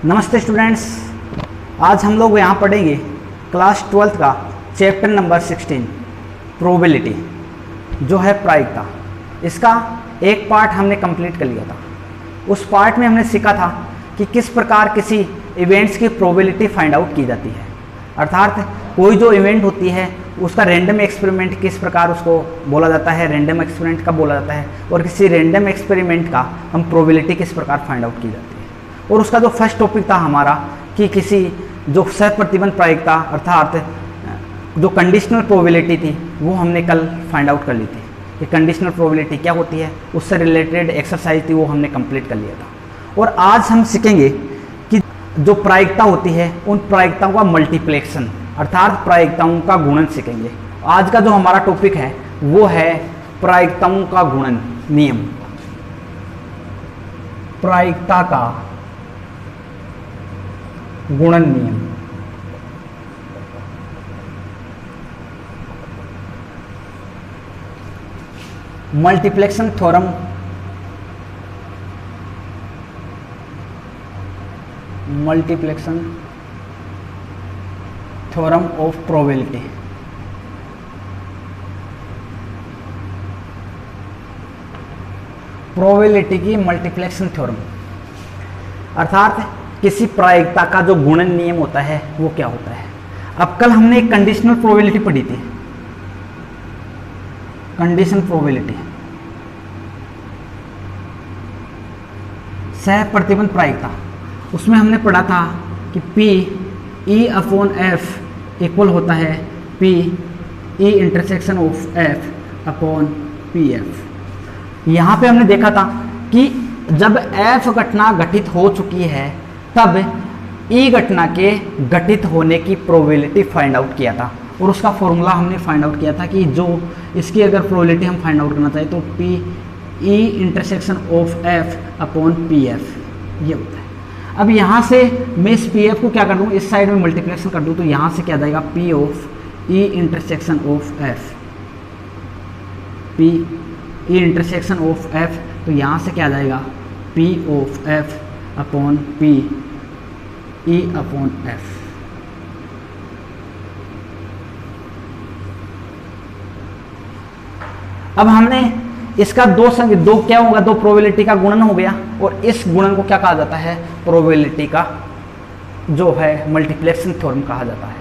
नमस्ते स्टूडेंट्स, आज हम लोग यहाँ पढ़ेंगे क्लास 12th का चैप्टर नंबर 16 प्रोबेबिलिटी जो है प्रायिकता। इसका एक पार्ट हमने कंप्लीट कर लिया था। उस पार्ट में हमने सीखा था कि किस प्रकार किसी इवेंट्स की प्रोबेबिलिटी फाइंड आउट की जाती है, अर्थात कोई जो इवेंट होती है उसका रैंडम एक्सपेरिमेंट किस प्रकार उसको बोला जाता है, रैंडम एक्सपेरिमेंट कब बोला जाता है, और किसी रैंडम एक्सपेरिमेंट का हम प्रोबेबिलिटी किस प्रकार फाइंड आउट की जाती है। और उसका जो फर्स्ट टॉपिक था हमारा कि किसी जो सहप्रतिबंध प्रायिकता अर्थात जो कंडीशनल प्रोबेबिलिटी थी वो हमने कल फाइंड आउट कर ली थी कि कंडीशनल प्रोबेबिलिटी क्या होती है, उससे रिलेटेड एक्सरसाइज थी वो हमने कंप्लीट कर लिया था। और आज हम सीखेंगे कि जो प्रायिकता होती है उन प्रायिकताओं का मल्टीप्लेक्शन अर्थात प्रायिकताओं का गुणन सीखेंगे। आज का जो हमारा टॉपिक है वो है प्रायिकताओं का गुणन नियम, प्रायिकता का गुणन नियम। मल्टीप्लेक्शन theorem, मल्टीप्लेक्शन theorem of probability. Probability की मल्टीप्लेक्शन थ्योरम अर्थात किसी प्रायिकता का जो गुणन नियम होता है वो क्या होता है। अब कल हमने एक कंडीशनल प्रोबेबिलिटी पढ़ी थी, कंडीशन प्रोबेबिलिटी, सह प्रतिबंध प्रायिकता। उसमें हमने पढ़ा था कि P E/F इक्वल होता है P E intersection of F upon PF। यहाँ पे हमने देखा था कि जब F घटना घटित हो चुकी है तब E घटना के घटित होने की प्रोबेबिलिटी फाइंड आउट किया था, और उसका फॉर्मूला हमने फाइंड आउट किया था कि जो इसकी अगर प्रोबेबिलिटी हम फाइंड आउट करना चाहिए तो P E intersection of F upon PF ये होता है। अब यहाँ से मैं इस PF को क्या कर दूँ, इस साइड में मल्टीप्लेक्शन कर दूँ तो यहाँ से क्या आ जाएगा P of E intersection of F, P E intersection of F, तो यहाँ से क्या आ जाएगा P of F upon P E upon F। अब हमने इसका दो क्या होगा, दो प्रोबेबिलिटी का गुणन हो गया, और इस गुणन को क्या कहा जाता है, प्रोबेबिलिटी का जो है मल्टीप्लेक्शन थ्योरम कहा जाता है।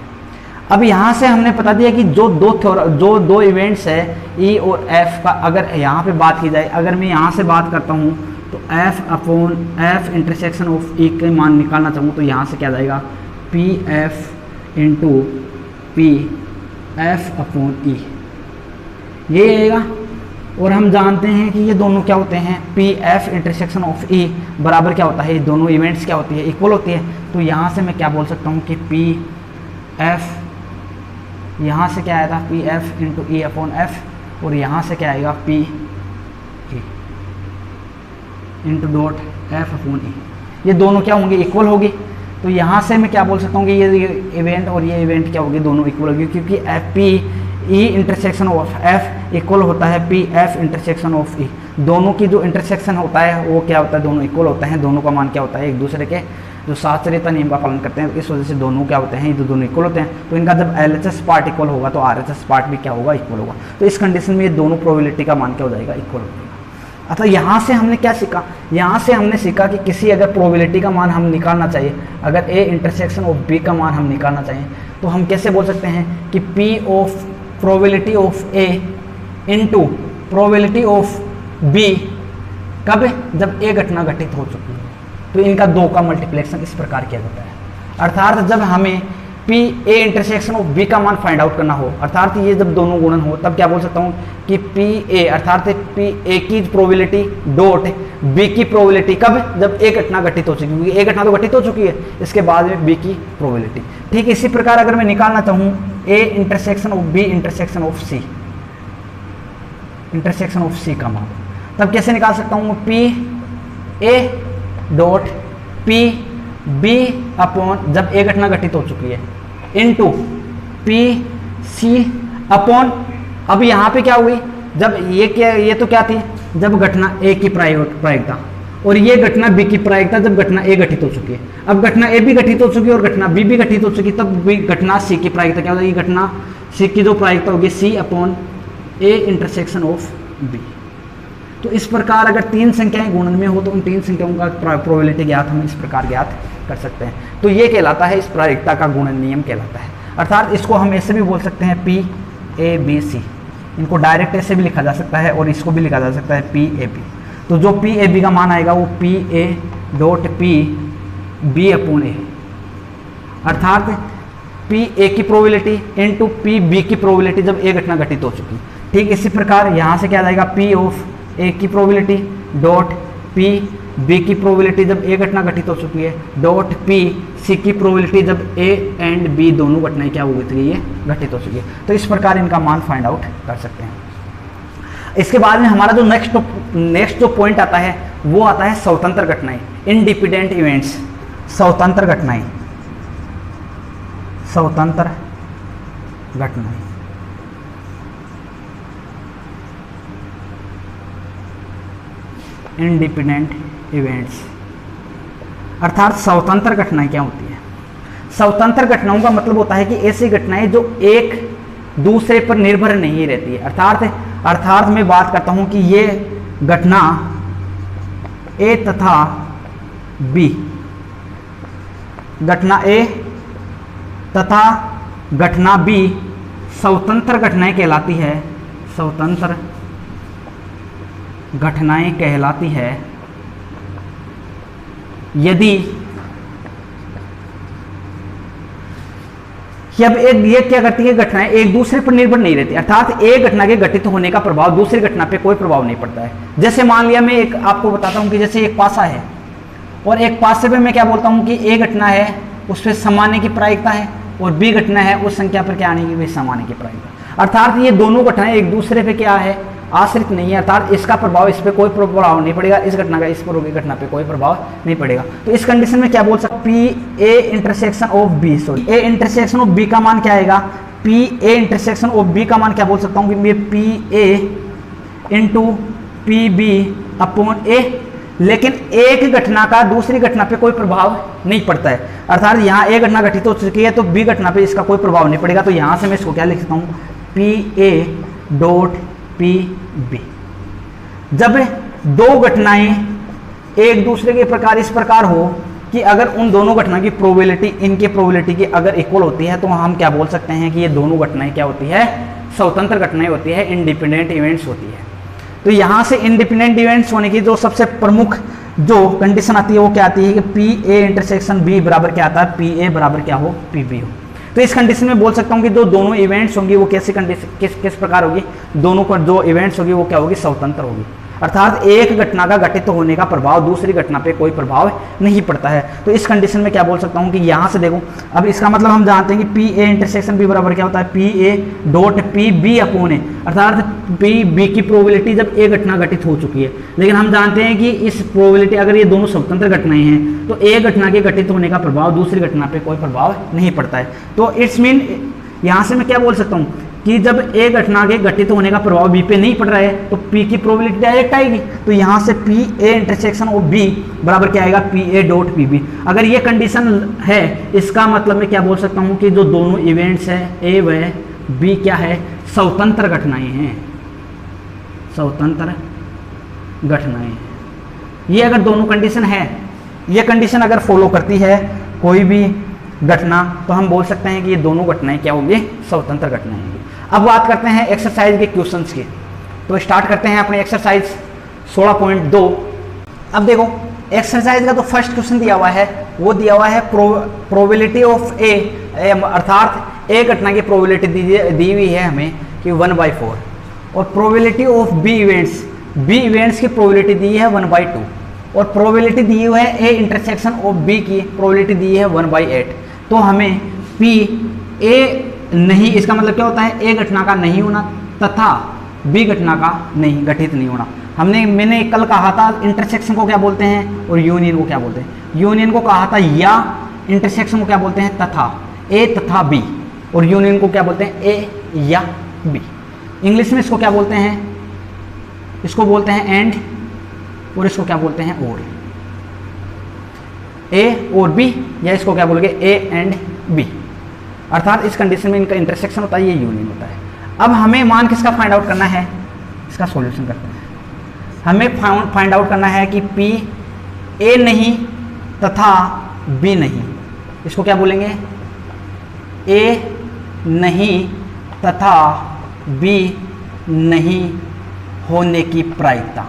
अब यहाँ से हमने बता दिया कि जो दो इवेंट्स है E और F का, अगर यहाँ पे बात की जाए, अगर मैं यहाँ से बात करता हूँ तो F upon F intersection of E के मान निकालना चाहूँ तो यहाँ से क्या जाएगा PF into PF upon E ये आएगा। और हम जानते हैं कि ये दोनों क्या होते हैं, PF इंटरसेक्शन ऑफ E बराबर क्या होता है, ये दोनों इवेंट्स क्या होती है, इक्वल होती है। तो यहाँ से मैं क्या बोल सकता हूँ कि PF यहाँ से क्या आएगा PF into E upon F, और यहाँ से क्या आएगा P into dot F upon E। ये दोनों क्या होंगे, इक्वल होगी। तो यहाँ से मैं क्या बोल सकता हूँ कि ये इवेंट और ये इवेंट क्या होगी, दोनों इक्वल होगी, क्योंकि P E intersection of F equal होता है PF इंटरसेक्शन ऑफ E। दोनों की जो इंटरसेक्शन होता है वो क्या होता है, दोनों इक्वल होते हैं, दोनों का मान क्या होता है एक दूसरे के जो साहचर्यता नियम का पालन करते हैं, इस वजह से दोनों क्या होते हैं, ये दोनों इक्वल होते हैं। तो इनका जब LHS पार्ट इक्वल होगा तो RHS पार्ट भी क्या होगा, इक्वल होगा। तो इस कंडीशन में ये दोनों प्रोबेबिलिटी का मान क्या हो जाएगा, इक्वल हो जाएगा। अतः यहाँ से हमने क्या सीखा, यहाँ से हमने सीखा कि किसी अगर प्रोबेबिलिटी का मान हम निकालना चाहिए, अगर A इंटरसेक्शन ऑफ B का मान हम निकालना चाहिए तो हम कैसे बोल सकते हैं कि P of probability of A into probability of B कब, जब A घटना घटित हो चुकी है। तो इनका दो का मल्टीप्लेक्शन इस प्रकार किया जाता है, अर्थात जब हमें P A intersection of B का मान फाइंड आउट करना हो, अर्थात ये जब दोनों गुणन हो तब क्या बोल सकता हूँ कि P A अर्थात P A की प्रोबेबिलिटी डॉट B की प्रोबेबिलिटी कब, जब A घटना घटित हो चुकी है, क्योंकि A घटना तो घटित हो चुकी है, इसके बाद में B की प्रोबेबिलिटी। ठीक इसी प्रकार अगर मैं निकालना चाहूँ A intersection of B intersection of C, intersection of C का मान, तब कैसे निकाल सकता हूँ P A dot P B upon जब A घटना घटित हो चुकी है इनटू P C अपॉन, अब यहाँ पे क्या हुई, जब ये तो क्या थी, जब घटना A की प्रायिकता, और ये घटना बी की प्रायिकता जब घटना ए घटित हो चुकी है। अब घटना ए भी घटित हो चुकी है और घटना बी भी घटित हो चुकी है, तब भी घटना सी की प्रायिकता क्या हो जाएगी, घटना सी की जो प्रायिकता होगी C upon A intersection of B. तो इस प्रकार अगर तीन संख्याएं गुणन में हो तो उन तीन संख्याओं का प्रोबेबिलिटी ज्ञात हम इस प्रकार ज्ञात कर सकते हैं। तो ये कहलाता है, इस प्रायिकता का गुणन नियम कहलाता है। अर्थात इसको हम ऐसे भी बोल सकते हैं पी ए बी सी, इनको डायरेक्ट ऐसे भी लिखा जा सकता है और इसको भी लिखा जा सकता है पी ए बी। तो जो पी ए बी का मान आएगा वो P A dot P B upon A, अर्थात पी ए की प्रोबेबिलिटी इनटू पी बी की प्रोबेबिलिटी जब ए घटना घटित हो चुकी। ठीक इसी प्रकार यहाँ से क्या आ जाएगा, पी ऑफ ए की प्रोबेबिलिटी डॉट पी बी की प्रोबेबिलिटी जब ए घटना घटित हो चुकी है डॉट पी सी की प्रोबेबिलिटी जब ए एंड बी दोनों घटनाएं क्या हो गई, ये घटित हो चुकी है। तो इस प्रकार इनका मान फाइंड आउट कर सकते हैं। इसके बाद में हमारा जो नेक्स्ट जो पॉइंट आता है वो आता है स्वतंत्र घटनाएं, इंडिपेंडेंट इवेंट्स। स्वतंत्र घटनाएं, स्वतंत्र घटनाएं इंडिपेंडेंट इवेंट्स, अर्थात स्वतंत्र घटनाएं क्या होती है। स्वतंत्र घटनाओं का मतलब होता है कि ऐसी घटनाएं जो एक दूसरे पर निर्भर नहीं रहती है। अर्थात मैं बात करता हूं कि ये घटना ए तथा बी, घटना ए तथा घटना बी स्वतंत्र घटनाएं कहलाती है, स्वतंत्र घटनाएं कहलाती है यदि अब ये क्या करती है, घटनाएं एक दूसरे पर निर्भर नहीं रहती। अर्थात एक घटना के घटित होने का प्रभाव दूसरी घटना पे कोई प्रभाव नहीं पड़ता है। जैसे मान लिया, मैं एक आपको बताता हूं कि जैसे एक पासा है और एक पासे पे मैं क्या बोलता हूं कि ए घटना है उस पर सम आने की प्रायिकता है और बी घटना है उस संख्या पर क्या आने की, वे सम आने की प्रायिकता। अर्थात ये दोनों घटनाएं एक दूसरे पे क्या है, आश्रित नहीं है। अर्थात इसका प्रभाव इस पे कोई प्रभाव नहीं पड़ेगा, इस घटना का इस पर होगी घटना पे कोई प्रभाव नहीं पड़ेगा। तो इस कंडीशन में क्या बोल सकते, P A intersection of B, sorry A intersection of B का मान क्या आएगा, P A intersection of B का मान क्या बोल सकता हूँ कि मैं P A into P B upon A. लेकिन एक घटना का दूसरी घटना पे कोई प्रभाव नहीं पड़ता है। अर्थात यहाँ ए घटना घटित हो चुकी है तो बी घटना पे इसका कोई प्रभाव नहीं पड़ेगा। तो यहाँ से मैं इसको क्या लिख सकता हूँ, P A dot P B. जब दो घटनाएं एक दूसरे के प्रकार इस प्रकार हो कि अगर उन दोनों घटना की प्रोबेबिलिटी इनके प्रोबेबिलिटी की अगर इक्वल होती है तो हम क्या बोल सकते हैं कि ये दोनों घटनाएं क्या होती है, स्वतंत्र घटनाएं होती है, इंडिपेंडेंट इवेंट्स होती है। तो यहाँ से इंडिपेंडेंट इवेंट्स होने की जो सबसे प्रमुख जो कंडीशन आती है वो क्या आती है कि पी ए इंटरसेक्शन बी बराबर क्या आता है, पी ए बराबर क्या हो, पी बी हो। तो इस कंडीशन में बोल सकता हूँ कि जो दोनों इवेंट्स होंगी वो कैसी कंडीशन किस प्रकार होगी, दोनों को जो इवेंट्स होगी वो क्या होगी, स्वतंत्र होगी। अर्थात एक घटना का घटित होने का प्रभाव दूसरी घटना पे कोई प्रभाव नहीं पड़ता है। तो इस कंडीशन में क्या बोल सकता हूँ कि यहाँ से देखो, अब इसका मतलब हम जानते हैं कि पी ए इंटरसेक्शन बी बराबर क्या होता है, P A dot P B upon A. अर्थात पी बी की प्रोबेबिलिटी जब ए घटना घटित हो चुकी है, लेकिन हम जानते हैं कि इस प्रोबेबिलिटी अगर ये दोनों स्वतंत्र घटनाएं हैं तो एक घटना के घटित होने का प्रभाव दूसरी घटना पे कोई प्रभाव नहीं पड़ता है। तो इट्स मीन यहाँ से मैं क्या बोल सकता हूँ कि जब ए घटना के घटित होने का प्रभाव बी पे नहीं पड़ रहा है तो पी की प्रोबेबिलिटी डायरेक्ट आएगी। तो यहाँ से P A intersection of B बराबर क्या आएगा, P A dot P B. अगर ये कंडीशन है इसका मतलब मैं क्या बोल सकता हूँ कि जो दोनों इवेंट्स है ए व बी क्या है, स्वतंत्र घटनाएं हैं, स्वतंत्र घटनाएं। ये अगर दोनों कंडीशन है, ये कंडीशन अगर फॉलो करती है कोई भी घटना तो हम बोल सकते हैं कि ये दोनों घटनाएं क्या होंगी, स्वतंत्र घटनाएं होंगी। अब बात करते हैं एक्सरसाइज के क्वेश्चंस की। तो स्टार्ट करते हैं अपने एक्सरसाइज 16.2। अब देखो एक्सरसाइज का तो फर्स्ट क्वेश्चन दिया हुआ है वो दिया हुआ है प्रोबेबिलिटी ऑफ ए, अर्थात ए घटना की प्रोबेबिलिटी दी हुई है हमें कि 1/4 और प्रोबेबिलिटी ऑफ बी इवेंट्स की प्रोबेबिलिटी दी है 1/2 और प्रोबेबिलिटी दी हुई है ए इंटरसेक्शन ऑफ बी की प्रोबेबिलिटी दी है 1/8। तो हमें पी ए नहीं, इसका मतलब क्या होता है, ए घटना का नहीं होना तथा बी घटना का नहीं घटित नहीं होना। मैंने कल कहा था इंटरसेक्शन को क्या बोलते हैं और यूनियन को क्या बोलते हैं। यूनियन को कहा था या इंटरसेक्शन को क्या बोलते हैं तथा, ए तथा बी, और यूनियन को क्या बोलते हैं ए या बी। इंग्लिश में इसको क्या बोलते हैं, इसको बोलते हैं एंड और इसको क्या बोलते हैं और। ए और बी, या इसको क्या बोलोगे ए एंड बी, अर्थात इस कंडीशन में इनका इंटरसेक्शन होता है, ये यूनियन होता है। अब हमें मान किसका फाइंड आउट करना है, इसका सॉल्यूशन करते हैं। हमें फाइंड आउट करना है कि पी ए नहीं तथा बी नहीं, इसको क्या बोलेंगे ए नहीं तथा बी नहीं होने की प्रायिकता।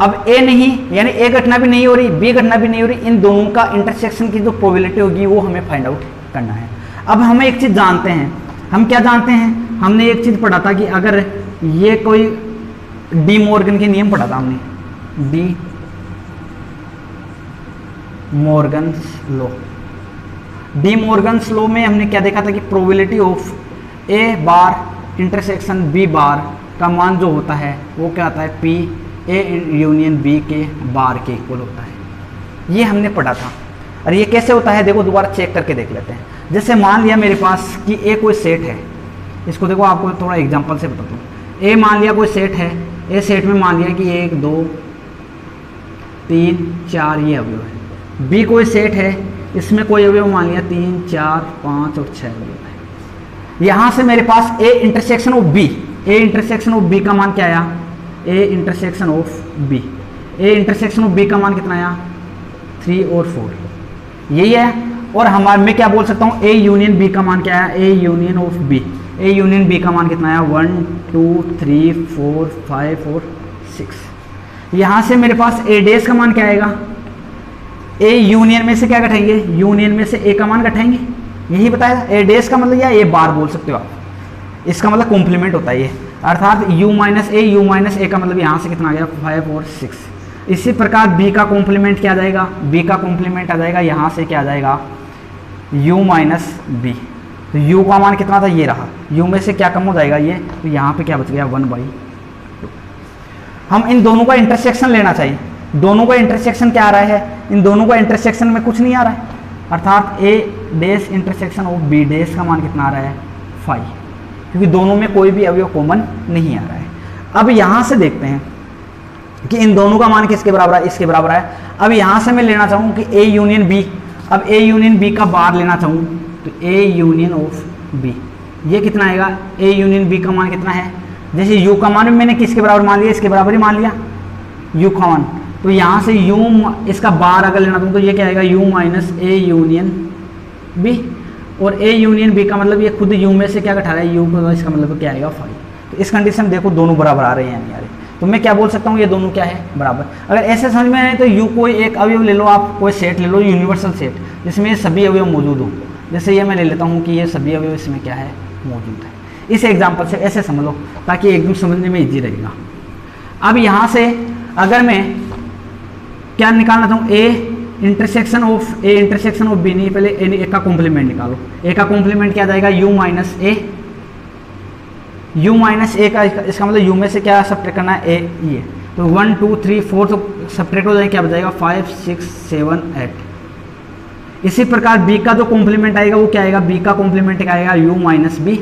अब ए नहीं यानी ए घटना भी नहीं हो रही, बी घटना भी नहीं हो रही, इन दोनों का इंटरसेक्शन की जो प्रोबेबिलिटी होगी वो हमें फाइंड आउट करना है। अब हमें एक चीज जानते हैं, हम क्या जानते हैं, हमने एक चीज पढ़ा था कि अगर ये कोई डी मॉर्गन के नियम पढ़ा था हमने, De Morgan's law. De Morgan's law में हमने क्या देखा था कि probability of A bar intersection B bar का मान जो होता है वो क्या आता है, पी ए यूनियन बी के बार के इक्वल होता है। ये हमने पढ़ा था। और ये कैसे होता है देखो, दोबारा चेक करके देख लेते हैं। जैसे मान लिया मेरे पास कि ए कोई सेट है, इसको देखो आपको थोड़ा एग्जांपल से बताता हूँ। ए मान लिया कोई सेट है, ए सेट में मान लिया कि 1 2 3 4 ये अवयव है। बी कोई सेट है, इसमें कोई अवयव मान लिया 3 4 5 और 6 अवयव है। यहाँ से मेरे पास A intersection of B, A intersection of B का मान क्या आया, A intersection of B, A intersection of B का मान कितना आया 3 और 4, यही है। और हमारे मैं क्या बोल सकता हूँ, ए यूनियन बी का मान क्या आया, A union of B, A union B का मान कितना आया 1 2 3 4 5 और 6। यहाँ से मेरे पास ए डेस का मान क्या आएगा, ए यूनियन में से क्या घटाएंगे, यूनियन में से ए का मान घटाएंगे, यही बताया। ए डेस का मतलब या ए बार बोल सकते हो आप, इसका मतलब कॉम्प्लीमेंट होता है ये, अर्थात u माइनस ए का मतलब यहाँ से कितना आ गया 5 और 6। इसी प्रकार b का कॉम्प्लीमेंट क्या आ जाएगा, b का कॉम्प्लीमेंट आ जाएगा यहाँ से क्या आ जाएगा u माइनस बी। तो u का मान कितना था, ये रहा, u में से क्या कम हो जाएगा ये, तो यहाँ पे क्या बच गया 1/2। हम इन दोनों का इंटरसेक्शन लेना चाहिए, दोनों का इंटरसेक्शन क्या आ रहा है, इन दोनों का इंटरसेक्शन में कुछ नहीं आ रहा है, अर्थात a dash intersection of b dash का मान कितना आ रहा है 5, क्योंकि दोनों में कोई भी अवयव कॉमन नहीं आ रहा है। अब यहाँ से देखते हैं कि इन दोनों का मान किसके बराबर है, इसके बराबर है। अब यहाँ से मैं लेना चाहूँ कि ए यूनियन बी, अब ए यूनियन बी का बार लेना चाहूँ तो ए यूनियन ऑफ बी, ये कितना आएगा, ए यूनियन बी का मान कितना है, जैसे यू का मान मैंने किसके बराबर मान लिया, इसके बराबर ही मान लिया यू का मान। तो यहाँ से यू इसका बार अगर लेना चाहूँ तो ये क्या आएगा U minus A union B, और ए यूनियन बी का मतलब ये खुद यू में से क्या घटा रहा है यू को, इसका मतलब क्या आएगा 5। तो इस कंडीशन में देखो दोनों बराबर आ रहे हैं नहीं आ रहे, तो मैं क्या बोल सकता हूँ ये दोनों क्या है बराबर। अगर ऐसे समझ में आए तो यू कोई एक अवयव ले लो, आप कोई सेट ले लो यूनिवर्सल सेट जिसमें ये सभी अवयव मौजूद हो, जैसे ये मैं ले लेता हूँ कि ये सभी अवयव इसमें क्या है मौजूद है। इस एग्जाम्पल से ऐसे समझ लो ताकि एकदम समझने में ईजी रहेगा। अब यहाँ से अगर मैं क्या निकालना चाहूँ, ए इंटरसेक्शन ऑफ बी, नहीं पहले ए का कॉम्प्लीमेंट निकालो, ए का कॉम्प्लीमेंट क्या जाएगा यू माइनस ए का, इसका मतलब यू में से क्या सब्ट्रैक्ट करना है ए, ये तो 1 2 3 4 तो सब्ट्रैक्ट हो जाएगा, क्या बचाएगा 5 6 7 8। इसी प्रकार बी का जो कॉम्प्लीमेंट आएगा वो क्या आएगा, बी का कॉम्प्लीमेंट क्या आएगा यू माइनस बी,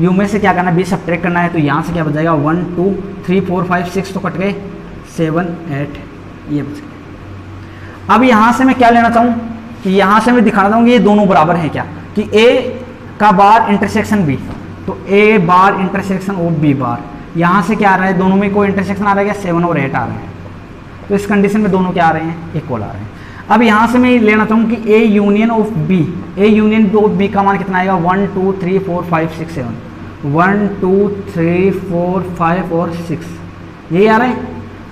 यू में से क्या करना है बी सब्ट्रैक्ट करना है, तो यहाँ से क्या बचाएगा 1 2 3 4 5 6 तो कट गए 7 8 ये बच गए। अब यहाँ से मैं क्या लेना चाहूँ कि यहाँ से मैं दिखाना चाहूँ कि ये दोनों बराबर हैं क्या, कि ए का बार इंटरसेक्शन बी, तो ए bar intersection of B bar, यहाँ से क्या आ रहा है दोनों में कोई इंटरसेक्शन आ रहा है क्या 7 और 8 आ रहे हैं, तो इस कंडीशन में दोनों क्या आ रहे हैं इक्वल आ रहे हैं। अब यहाँ से मैं लेना चाहूँ कि A union of B, A union of B का मान कितना आएगा 1 2 3 4 5 6 7, 1 2 3 4 5 और 6 यही आ रहा है।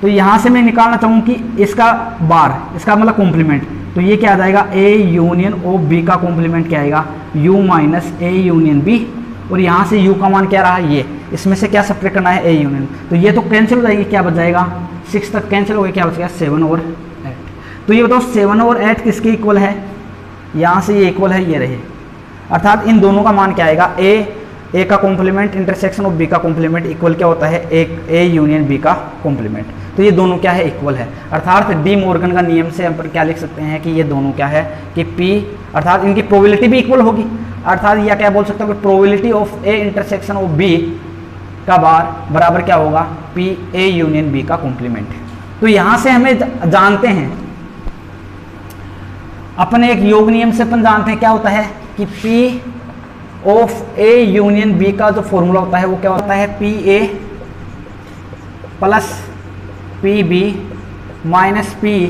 तो यहाँ से मैं निकालना चाहूँ कि इसका बार, इसका मतलब कॉम्प्लीमेंट, तो ये क्या आ जाएगा ए यूनियन ऑफ बी का कॉम्प्लीमेंट क्या आएगा U minus A union B, और यहाँ से यू का मान क्या रहा ये, इसमें से क्या सब्ट्रैक्ट करना है ए यूनियन, तो ये तो कैंसिल हो जाएगी, क्या बच जाएगा 6 तक कैंसिल हो गया, क्या बच गया 7 और 8। तो ये बताओ 7 और 8 किसके इक्वल है, यहाँ से ये इक्वल है ये रहे, अर्थात इन दोनों का मान क्या आएगा ए का कॉम्प्लीमेंट इंटरसेक्शन ऑफ बी का कॉम्प्लीमेंट इक्वल क्या होता है ए यूनियन बी का कॉम्प्लीमेंट, तो ये दोनों क्या है इक्वल है। अर्थात डी मॉर्गन का नियम से हम पर क्या लिख सकते हैं कि ये दोनों क्या है कि पी, अर्थात इनकी प्रोबेबिलिटी भी इक्वल होगी, अर्थात या क्या बोल सकते हो कि probability of A intersection of B का बार बराबर क्या होगा पी ए यूनियन बी का कॉम्प्लीमेंट। तो यहां से हमें जानते हैं, अपने एक योग नियम से अपन जानते हैं क्या होता है कि P of A union B का जो फॉर्मूला होता है वो क्या होता है, PA plus PB minus PA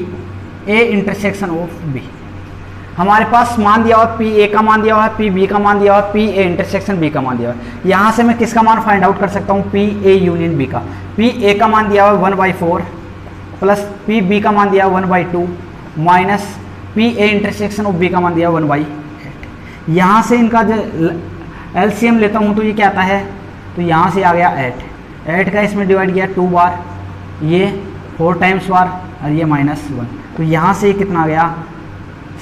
intersection of B। हमारे पास मान दिया हुआ PA का मान दिया हुआ है, PB का मान दिया हुआ है, PA इंटरसेक्शन B का मान दिया हुआ है। यहाँ से मैं किसका मान फाइंड आउट कर सकता हूँ, PA यूनियन B का। PA का मान दिया हुआ है 1/4 प्लस PB का मान दिया हुआ 1/2 minus PA intersection of B का मान दिया 1/8। यहाँ से इनका जो LCM लेता हूँ तो ये क्या आता है, तो यहाँ से आ गया 8 का इसमें डिवाइड किया 2 बार, ये 4 टाइम्स बार और ये -1, तो यहाँ से कितना आ गया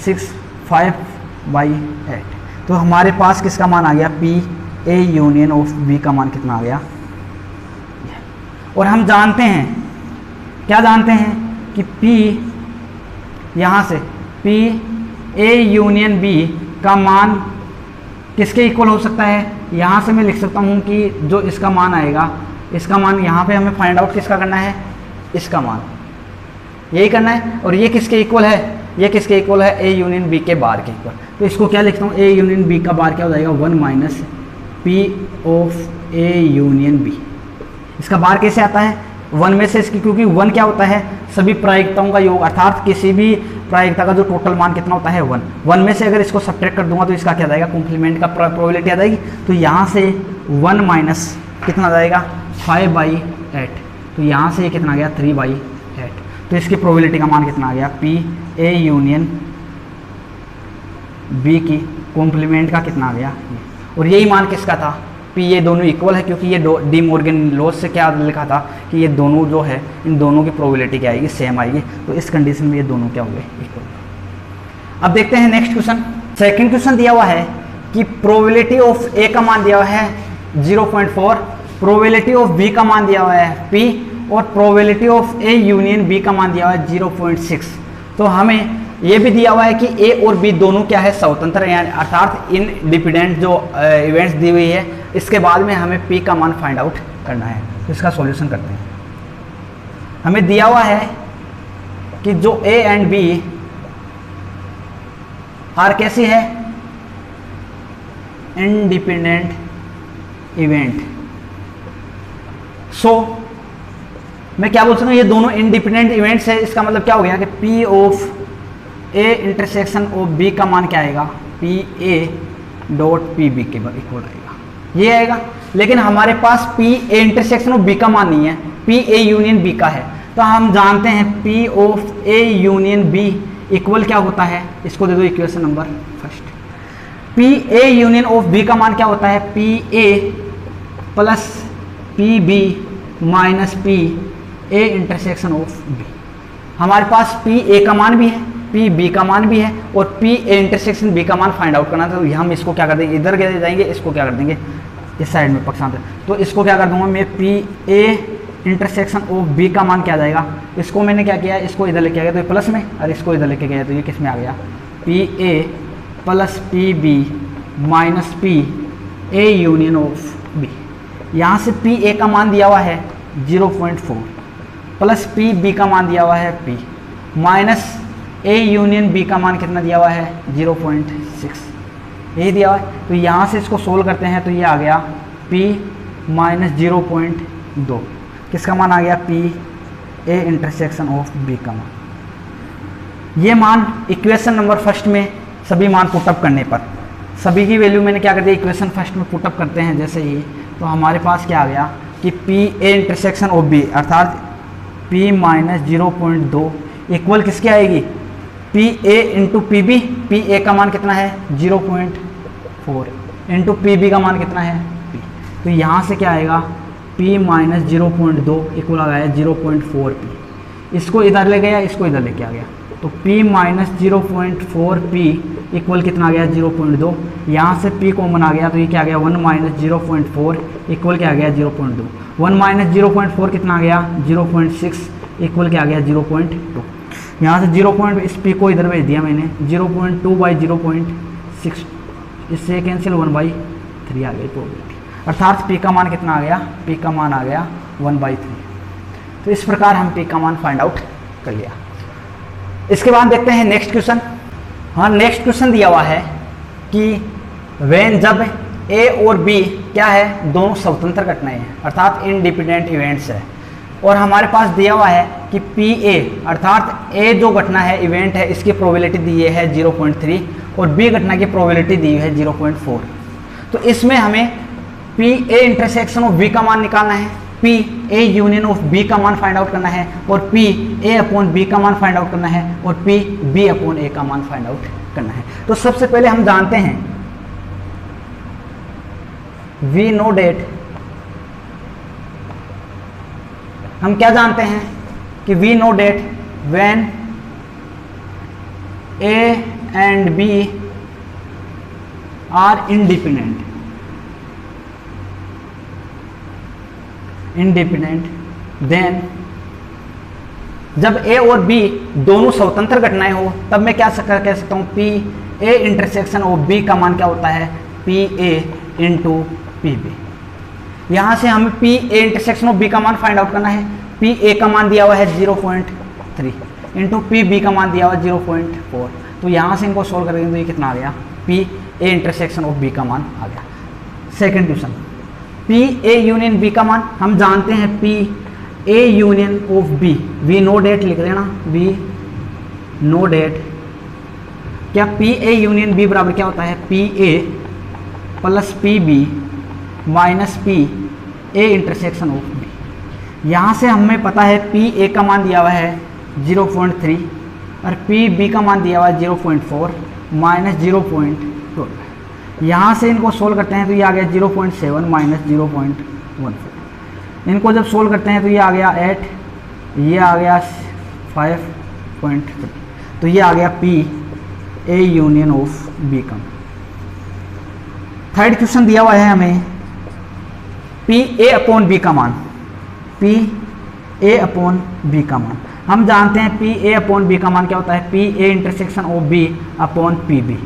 6/5/8। तो हमारे पास किसका मान आ गया, PA यूनियन ऑफ B का मान कितना आ गया। और हम जानते हैं, क्या जानते हैं कि P यहाँ से PA यूनियन B का मान किसके इक्वल हो सकता है, यहाँ से मैं लिख सकता हूँ कि जो इसका मान आएगा, इसका मान यहाँ पे हमें फाइंड आउट किसका करना है, इसका मान यही करना है। और ये किसके इक्वल है, ये किसके इक्वल है, A यूनियन B के बार के इक्वल। तो इसको क्या लिखता हूँ, A यूनियन B का बार क्या हो जाएगा 1 minus P of A union B। इसका बार कैसे आता है, 1 में से इसकी, क्योंकि 1 क्या होता है, सभी प्रायिकताओं का योग, अर्थात किसी भी प्रायिकता का जो टोटल मान कितना होता है 1 में से अगर इसको सब्ट्रैक्ट कर दूंगा तो इसका क्या जाएगा, कॉम्प्लीमेंट का प्रोबेबिलिटी आ जाएगी। तो यहाँ से 1 माइनस कितना जाएगा 5/8, तो यहाँ से ये कितना आ गया 3/8। तो इसकी प्रोबेबिलिटी का मान कितना आ गया, PA यूनियन B की कॉम्प्लीमेंट का कितना आ गया। और यही मान किसका था, P, ये दोनों इक्वल है, क्योंकि ये डी मॉर्गन लॉस से क्या लिखा था कि ये दोनों जो है, इन दोनों की प्रोबेबिलिटी क्या आएगी, सेम आएगी। तो इस कंडीशन में ये दोनों क्या होंगे, इक्वल। अब देखते हैं नेक्स्ट क्वेश्चन। सेकंड क्वेश्चन दिया हुआ है कि प्रोबेबिलिटी ऑफ A का मान दिया हुआ है 0.4, प्रोबेबिलिटी ऑफ B का मान दिया हुआ है P, और probability of A union B का मान दिया हुआ है 0.6। तो हमें ये भी दिया हुआ है कि A और B दोनों क्या है, स्वतंत्र है, यानी अर्थात इनडिपेंडेंट जो इवेंट्स दी हुई है। इसके बाद में हमें P का मान फाइंड आउट करना है। तो इसका सॉल्यूशन करते हैं। हमें दिया हुआ है कि जो A एंड B आर कैसी है, इंडिपेंडेंट इवेंट। सो मैं क्या बोल सकता हूँ, ये दोनों इंडिपेंडेंट इवेंट्स है। इसका मतलब क्या हो गया कि P of A intersection of B का मान क्या आएगा, PA डॉट PB के इक्वल आएगा, ये आएगा। लेकिन हमारे पास PA इंटरसेक्शन ऑफ B का मान नहीं है, PA यूनियन B का है। तो हम जानते हैं P of A union B equal क्या होता है, इसको दे दो equation number first. PA union of B का मान क्या होता है, PA plus PB minus PA intersection of B। हमारे पास PA का मान भी है, PB का मान भी है, और PA इंटरसेक्शन B का मान फाइंड आउट करना है। तो हम इसको क्या कर देंगे, इधर जाएंगे, इसको क्या कर देंगे इस साइड में पक्षांतर। तो इसको क्या कर दूंगा मैं, PA इंटरसेक्शन ऑफ B का मान क्या आ जाएगा, इसको मैंने क्या किया, इसको इधर लेके आ गया तो ये प्लस में, और इसको इधर लेके गया तो ये किस में आ गया, PA plus PB minus PA union of B। यहाँ से PA का मान दिया हुआ है 0.4 प्लस PB का मान दिया हुआ है P minus A union B का मान कितना दिया हुआ है 0.6, यही दिया हुआ है। तो यहाँ से इसको सोल्व करते हैं तो ये आ गया P माइनस 0.2, किसका मान आ गया, PA इंटरसेक्शन ऑफ B का मान। ये मान इक्वेशन नंबर फर्स्ट में सभी मान पुटअप करने पर, सभी की वैल्यू मैंने क्या कर दिया, इक्वेशन फर्स्ट में पुटअप करते हैं जैसे ही, तो हमारे पास क्या आ गया कि PA इंटरसेक्शन ऑफ B अर्थात P माइनस 0.2 इक्वल किसके आएगी, PA इंटू PB। PA का मान कितना है 0.4 इंटू PB का मान कितना है P। तो यहाँ से क्या आएगा, P माइनस 0.2 इक्वल आ गया 0.4 P। इसको इधर ले गया, इसको इधर लेके आ गया, तो P माइनस 0.4 P इक्वल कितना आ गया 0.2। यहाँ से P कॉमन आ गया तो ये क्या आ गया 1 माइनस 0.4 इक्वल क्या आ गया 0.2। 1 माइनस 0.4 कितना आ गया 0.6 इक्वल क्या आ गया 0.2। यहाँ से 0. इस P को इधर भेज दिया मैंने, 0.2 बाई 0.6, इससे कैंसिल 1/3 आ गई प्रोबेबिलिटी, अर्थात P का मान कितना आ गया, P का मान आ गया 1/3। तो इस प्रकार हम P का मान फाइंड आउट कर लिया। इसके बाद देखते हैं नेक्स्ट क्वेश्चन। हाँ, नेक्स्ट क्वेश्चन दिया हुआ है कि व्हेन जब A और B क्या है, दोनों स्वतंत्र घटनाएं हैं अर्थात इंडिपेंडेंट इवेंट्स है, और हमारे पास दिया हुआ है कि PA अर्थात A जो घटना है इवेंट है इसकी प्रोबेबिलिटी दी है 0.3 और B घटना की प्रोबेबिलिटी दी है 0.4। तो इसमें हमें PA इंटरसेक्शन ऑफ B का मान निकालना है, PA यूनियन ऑफ B का मान फाइंड आउट करना है, और PA अपॉन B का मान फाइंड आउट करना है, और PB अपॉन A का मान फाइंड आउट करना है। तो सबसे पहले हम जानते हैं वी नो डेट, हम क्या जानते हैं कि we know that when A and B are independent then जब A और B दोनों स्वतंत्र घटनाएं हो तब मैं क्या कह सकता हूं, PA इंटरसेक्शन ऑफ B का मान क्या होता है, PA इंटू PB। यहाँ से हमें PA इंटरसेक्शन ऑफ B का मान फाइंड आउट करना है। PA का मान दिया हुआ है 0.3 इंटू PB का मान दिया हुआ है 0.4। तो यहाँ से इनको सोल्व करेंगे तो ये कितना आ गया, PA इंटरसेक्शन ऑफ B का मान आ गया। Second question, PA union B का मान हम जानते हैं, PA union of B, we know that लिख देना, वी नो डेट क्या PA यूनियन B बराबर क्या होता है, PA plus PB minus PA intersection of B। यहाँ से हमें पता है PA का मान दिया हुआ है 0.3 और PB का मान दिया हुआ है 0.4 माइनस 0.2। यहाँ से इनको सोल्व करते हैं तो ये आ गया 0.7 माइनस 0.14। इनको जब सोल्व करते हैं तो ये आ गया 8, ये आ गया 5.3। तो ये आ गया PA यूनियन ऑफ B का। थर्ड क्वेश्चन दिया हुआ है हमें PA अपॉन B का मान, PA अपॉन B का मान हम जानते हैं PA अपॉन B का मान क्या होता है, PA intersection of B upon PB।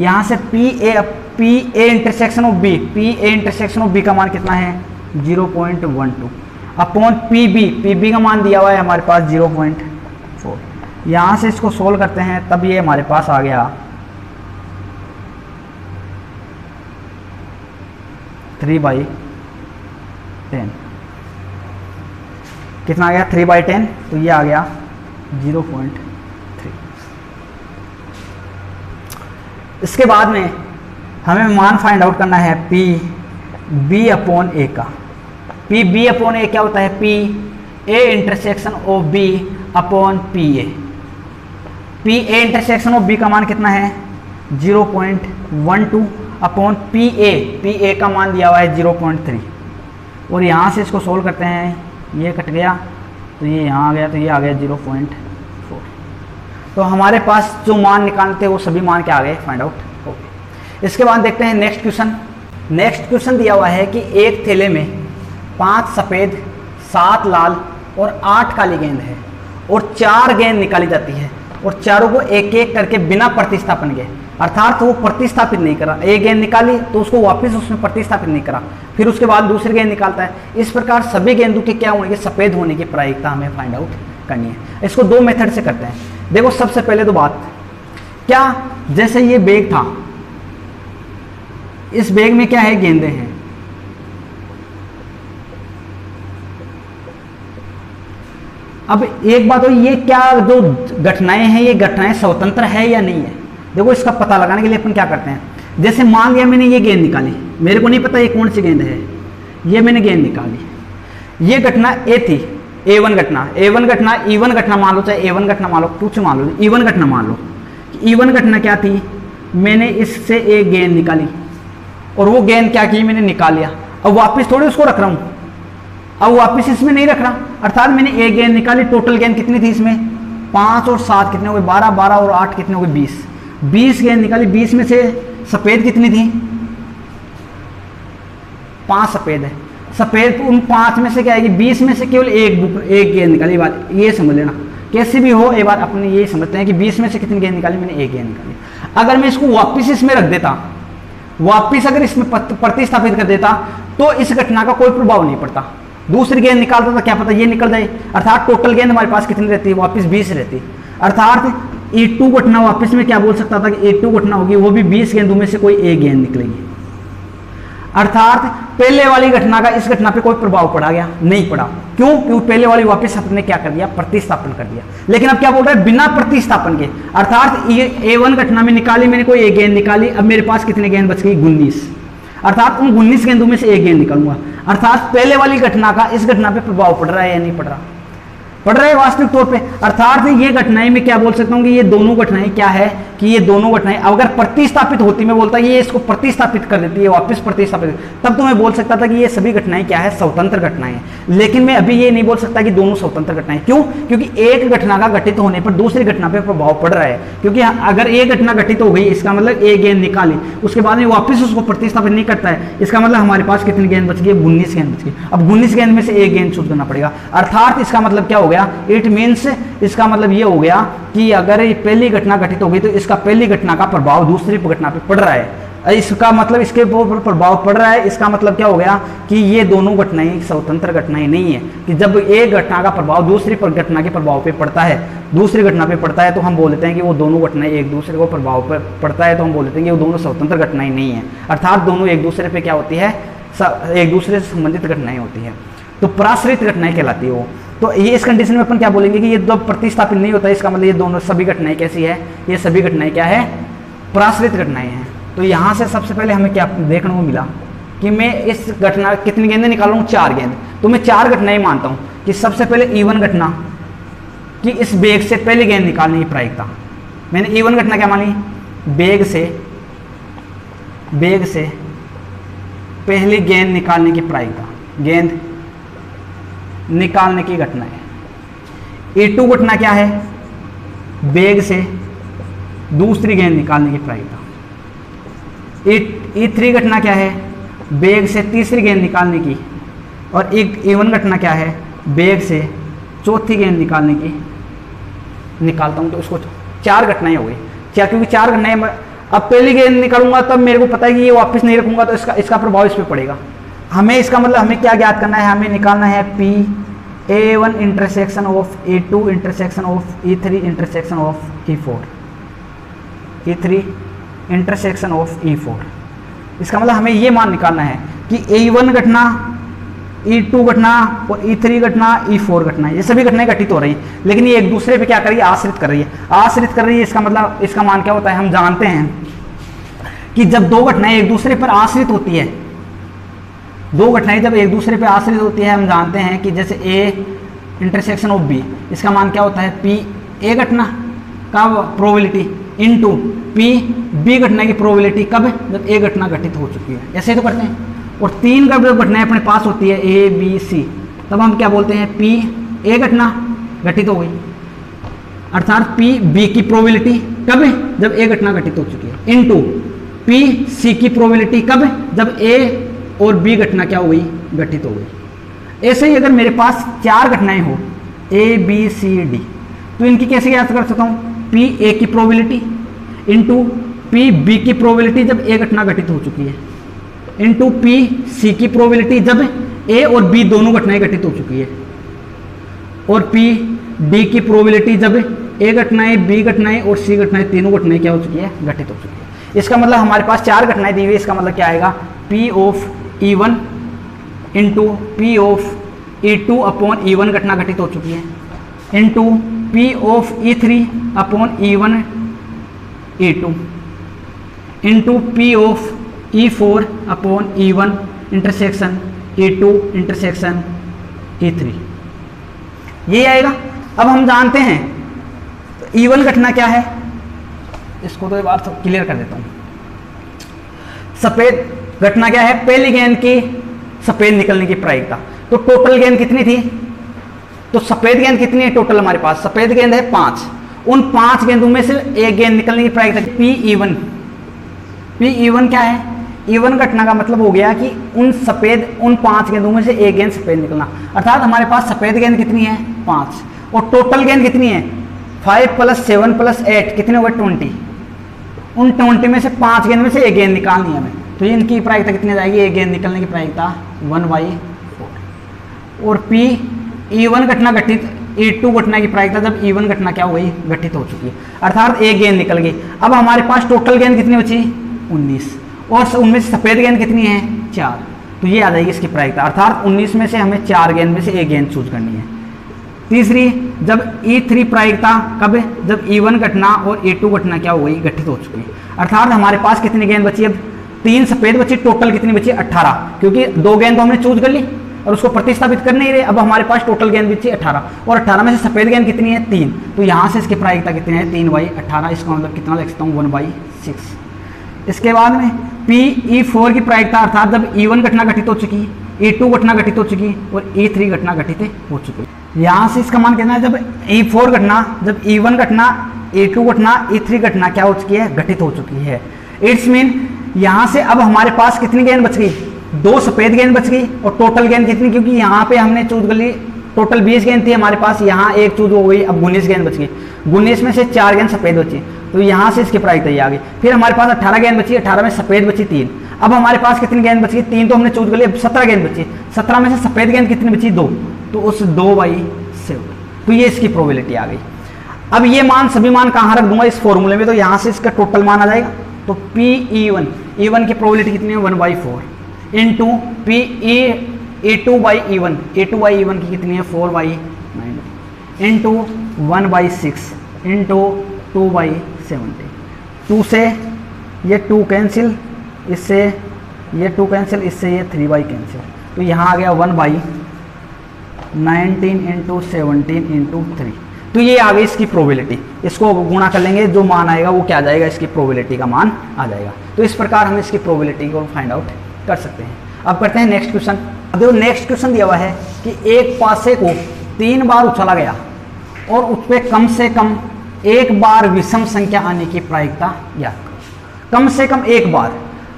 यहाँ से PA intersection of B, PA intersection of B का मान कितना है 0.12 अपॉन PB का मान दिया हुआ है हमारे पास 0.4। यहाँ से इसको सोल्व करते हैं तब ये हमारे पास आ गया 3/10। कितना आ गया 3/10, तो ये आ गया 0.3। इसके बाद में हमें मान फाइंड आउट करना है PB अपॉन A का। PB अपॉन A क्या होता है, PA intersection of B upon PA। PA intersection of B का मान कितना है 0.12 अपॉन PA का मान दिया हुआ है 0.3। और यहाँ से इसको सोल्व करते हैं, ये कट गया तो ये यहाँ आ गया, तो ये आ गया 0.4। तो हमारे पास जो मान निकालते हैं वो सभी मान क्या आ गए, फाइंड आउट हो गए। इसके बाद देखते हैं नेक्स्ट क्वेश्चन। नेक्स्ट क्वेश्चन दिया हुआ है कि एक थैले में 5 सफ़ेद 7 लाल और 8 काली गेंद है और 4 गेंद निकाली जाती है और चारों को एक एक करके बिना प्रतिस्थापन के, अर्थात वो प्रतिस्थापित नहीं करा, एक गेंद निकाली तो उसको वापस उसमें प्रतिस्थापित नहीं करा, फिर उसके बाद दूसरी गेंद निकालता है। इस प्रकार सभी गेंदों के क्या होने के, सफ़ेद होने की प्रायिकता हमें फाइंड आउट करनी है। इसको 2 मेथड से करते हैं। देखो सबसे पहले तो बात क्या, जैसे ये बैग था, इस बैग में क्या है, गेंदें हैं। अब एक बात हो, ये क्या जो घटनाएं हैं ये घटनाएं स्वतंत्र है या नहीं है। देखो इसका पता लगाने के लिए अपन क्या करते हैं, जैसे मान लिया मैंने ये गेंद निकाली, मेरे को नहीं पता ये कौन सी गेंद है, ये मैंने गेंद निकाली, ये घटना ए थी, A1 घटना, A1 घटना, E1 घटना मान लो, चाहे A1 घटना मान लो, कुछ मान लो, E1 घटना मान लो। E1 घटना क्या थी, मैंने इससे एक गेंद निकाली और वो गेंद क्या की, मैंने निकाल लिया। अब वापस थोड़ी उसको रख रहा हूँ, अब वापस इसमें नहीं रख रहा, अर्थात मैंने एक गेंद निकाली। टोटल गेंद कितनी थी इसमें, 5 और 7 कितने हो गए, 12, 12 और 8 कितने हो गए, 20 गेंद निकाली। 20 में से सफ़ेद कितनी थी, 5 सफ़ेद है। सफ़ेद उन 5 में से क्या आएगी, 20 में से केवल एक गेंद निकाली। बात ये समझ लेना, कैसे भी हो, एक बार अपने ये समझते हैं कि 20 में से कितनी गेंद निकाली, मैंने एक गेंद निकाली। अगर मैं इसको वापस इसमें रख देता, वापस अगर इसमें प्रतिस्थापित कर देता तो इस घटना का कोई प्रभाव नहीं पड़ता। दूसरी गेंद निकालता था, क्या पता ये निकल जाए, अर्थात टोटल गेंद हमारे पास कितनी रहती है, वापस 20 रहती है। अर्थात E2 घटना वापस में क्या बोल सकता था कि E2 घटना होगी, वो भी 20 गेंदों में से कोई एक गेंद निकलेगी। अर्थात पहले वाली घटना का इस घटना पे कोई प्रभाव पड़ा गया, नहीं पड़ा। क्यों? क्योंकि पहले वाली वापस अपने क्या कर दिया, प्रतिस्थापन कर दिया। लेकिन अब क्या बोल रहा है, बिना प्रतिस्थापन के, अर्थात A1 घटना में निकाली मैंने कोई एक गेंद निकाली, अब मेरे पास कितनी गेंद बच गई, 19। अर्थात उन 19 गेंदों में से एक गेंद निकालूंगा। अर्थात पहले वाली घटना का इस घटना पे प्रभाव पड़ रहा है या नहीं पड़ रहा, पड़ रहा है वास्तविक तौर पे। अर्थात ये घटनाएं मैं क्या बोल सकता हूं कि ये दोनों घटनाएं क्या है, कि ये दोनों घटनाएं अगर प्रतिस्थापित होती, मैं बोलता ये इसको प्रतिस्थापित कर देती है, वापस प्रतिस्थापित, तब तो मैं बोल सकता था कि ये सभी घटनाएं क्या है, स्वतंत्र घटनाएं हैं। लेकिन मैं अभी ये नहीं बोल सकता कि दोनों स्वतंत्र घटनाएं। क्यों? क्योंकि एक घटना का घटित होने पर दूसरी घटना पर प्रभाव पड़ रहा है। क्योंकि अगर एक घटना घटित हो गई, इसका मतलब एक गेंद निकाली, उसके बाद में वापस उसको प्रतिस्थापित नहीं करता है, इसका मतलब हमारे पास कितनी गेंद बच गई, 19 गेंद बच गई। अब 19 गेंद में से एक गेंद चूज करना पड़ेगा। अर्थात इसका मतलब क्या हो गया, इट मीन्स, इसका मतलब ये हो गया कि अगर पहली घटना घटित हो गई तो इसका पहली घटना का प्रभाव दूसरी घटना पे पड़ रहा है। इसका मतलब इसके ऊपर प्रभाव पड़ रहा है, इसका मतलब क्या हो गया कि ये दोनों घटनाएं स्वतंत्र घटनाएं नहीं है। कि जब एक घटना का प्रभाव दूसरी घटना के प्रभाव पे पड़ता है, दूसरी घटना पे पड़ता है, तो हम बोलते हैं कि वो दोनों घटनाएं एक दूसरे को प्रभाव पर पड़ता है, तो हम बोलते हैं कि वो दोनों स्वतंत्र घटनाएं नहीं है। अर्थात दोनों एक दूसरे पे क्या होती है, एक दूसरे से संबंधित घटनाएं होती है, तो पराश्रित घटनाएं कहलाती है वो। तो ये इस कंडीशन में अपन क्या बोलेंगे कि ये जब प्रतिस्थापित नहीं होता है, इसका मतलब ये दोनों सभी घटनाएं कैसी है, ये सभी घटनाएं क्या है, पराश्रित घटनाएं हैं। तो यहाँ से सबसे पहले हमें क्या देखने को मिला कि मैं इस घटना कितनी गेंदें निकालूँ, 4 गेंद। तो मैं 4 घटनाएं मानता हूँ कि सबसे पहले E1 घटना कि इस बेग से पहली गेंद निकालने की प्रायिकता, मैंने E1 घटना क्या मानी, बेग से पहली गेंद निकालने की प्रायिकता, गेंद निकालने की घटना है। E2 घटना क्या है, बेग से दूसरी गेंद निकालने की प्रायिकता। E3 घटना क्या है, बेग से तीसरी गेंद निकालने की। और एक E1 घटना क्या है, बेग से चौथी गेंद निकालने की निकालता हूं। तो इसको 4 घटनाएं हो गई, क्या, क्योंकि 4 घटनाएं। अब पहली गेंद निकालूंगा तब मेरे को पता है कि ये वापस नहीं रखूंगा, तो इसका प्रभाव इस पर पड़ेगा। हमें इसका मतलब हमें क्या ज्ञात करना है, हमें निकालना है P A1 intersection of A2 intersection of E3 intersection of E4, E3 intersection of E4। इसका मतलब हमें ये मान निकालना है कि A1 घटना, E2 घटना और E3 घटना, E4 घटना, ये सभी घटनाएं घटित हो रही हैं, लेकिन ये एक दूसरे पे क्या कर रही है, आश्रित कर रही है, आश्रित कर रही है। इसका मतलब इसका मान क्या होता है, हम जानते हैं कि जब 2 घटनाएं एक दूसरे पर आश्रित होती है, 2 घटनाएं जब एक दूसरे पे आश्रित होती है, हम जानते हैं कि जैसे A इंटरसेक्शन ऑफ B, इसका मान क्या होता है, P A घटना का प्रोबेबिलिटी इनटू P B घटना की प्रोबेबिलिटी, कब, जब A घटना घटित हो चुकी है। ऐसे तो करते हैं। और 3 घटनाएं अपने पास होती है A B C, तब हम क्या बोलते हैं, P A घटना घटित हो गई, अर्थात P B की प्रोबेबिलिटी कब है, जब A घटना घटित हो चुकी है, इनटू P C की प्रोबेबिलिटी कब, जब A और B घटना क्या हो गई, घटित हो गई। ऐसे ही अगर मेरे पास 4 घटनाएं हो A B C D, तो इनकी कैसे ज्ञात कर सकता हूँ, P A की प्रोबेबिलिटी इंटू P B की प्रोबेबिलिटी जब A घटना घटित हो चुकी है, इंटू P C की प्रोबेबिलिटी जब A और B दोनों घटनाएं घटित हो चुकी है, और P D की प्रोबेबिलिटी जब A घटनाएं, B घटनाएं और C घटनाएं तीनों घटनाएं क्या हो चुकी है, घटित हो चुकी है। इसका मतलब हमारे पास 4 घटनाएं दी हुई है, इसका मतलब क्या आएगा, P of E1 into P of E2 upon E1 घटना घटित हो चुकी है, into P of E3 upon E1 E2 into P of E4 upon E1 intersection E2 intersection E3, ये आएगा। अब हम जानते हैं तो E1 घटना क्या है, इसको तो एक बार क्लियर कर देता हूँ। सफेद घटना क्या है, पहली गेंद की सफेद निकलने की प्रायिकता। तो टोटल गेंद कितनी थी, तो सफेद गेंद कितनी है टोटल हमारे पास, सफेद गेंद है 5, उन 5 गेंदों में से एक गेंद निकलने की प्रायिकता P E1 क्या है, E1 घटना का मतलब हो गया कि उन 5 गेंदों में से एक गेंद सफेद निकलना। अर्थात हमारे पास सफेद गेंद कितनी है 5, और टोटल गेंद कितनी है 5 + 7 + 8 कितने हो गए 20। उन 20 में से 5 गेंद में से एक गेंद निकालनी है हमें, तो इनकी प्रायिकता कितनी जाएगी, एक गेंद निकलने की प्रायिकता 1/4। और P E1 घटना घटित E2 घटना की प्रायिकता जब E1 घटना क्या हो गई, घटित हो चुकी है, अर्थात एक गेंद निकल गई। अब हमारे पास टोटल गेंद कितनी बची, 19, और उनमें से सफेद गेंद कितनी है, 4, तो ये आ जाएगी इसकी प्रायिकता, अर्थात 19 में से हमें 4 गेंद में से एक गेंद चूज करनी है। तीसरी, जब E3 प्रायिकता कब, जब E1 घटना और E2 घटना क्या हो गई, घटित हो चुकी है, अर्थात हमारे पास कितनी गेंद बची, अब 3 सफेद बची, टोटल कितनी बची, 18, क्योंकि 2 गेंद तो हमने चूज कर ली और उसको प्रतिस्थापित कर नहीं रहे। अब हमारे पास टोटल गेंद बची 18, और 18 में से सफेद गेंद कितनी है, 3, तो यहाँ से इसकी प्रायिकता कितनी है, 3/18, इसका मतलब कितना लिख सकता हूँ, 1/6। इसके बाद में PE4 की प्रायिकता, अर्थात जब E1 घटना घटित हो चुकी, E2 घटना घटित हो चुकी और E3 घटना घटित हो चुकी। यहाँ से इसका मान कितना है, जब E4 घटना, जब E1 घटना, E2 घटना, E3 घटना क्या हो चुकी है, घटित हो चुकी है। इट्स मीन यहाँ से अब हमारे पास कितनी गेंद बच गई, 2 सफेद गेंद बच गई, और टोटल गेंद कितनी, क्योंकि यहाँ पे हमने चूज कर ली, टोटल 20 गेंद थी हमारे पास, यहाँ एक चूज हो गई, अब 19 गेंद बच गई, 19 में से 4 गेंद सफेद बची, तो यहाँ से इसकी प्रायिकता ये आ गई। फिर हमारे पास 18 गेंद बची, 18 में सफेद बची 3, अब हमारे पास कितनी गेंद बची, 3 तो हमने चूज कर ली, अब 17 गेंद बची, 17 में से सफेद गेंद कितनी बची, 2, तो उस 2/7, तो ये इसकी प्रोबेबिलिटी आ गई। अब ये मान, सभी मान कहाँ रख दूंगा, इस फॉर्मूले में, तो यहाँ से इसका टोटल मान आ जाएगा, तो PE1, E1 की प्रोबेबिलिटी कितनी है, 1/4 इंटू A2/E1, A2/E1 की कितनी है, 4/9 इंटू 1/6 इंटू 2/70, 2 से ये 2 कैंसिल, इससे ये 2 कैंसिल, इससे ये 3 कैंसिल, तो यहाँ आ गया 1/19 इंटू 17 इंटू 3, तो ये आ गई इसकी प्रोबेबिलिटी। इसको गुणा कर लेंगे, जो मान आएगा वो क्या आ जाएगा, इसकी प्रोबेबिलिटी का मान आ जाएगा। तो इस प्रकार हम इसकी प्रोबेबिलिटी को फाइंड आउट कर सकते हैं। अब करते हैं नेक्स्ट क्वेश्चन। अब देखो नेक्स्ट क्वेश्चन दिया हुआ है कि एक पासे को 3 बार उछाला गया और उस पर कम से कम एक बार विषम संख्या आने की प्रायिकता ज्ञात करो, कम से कम एक बार।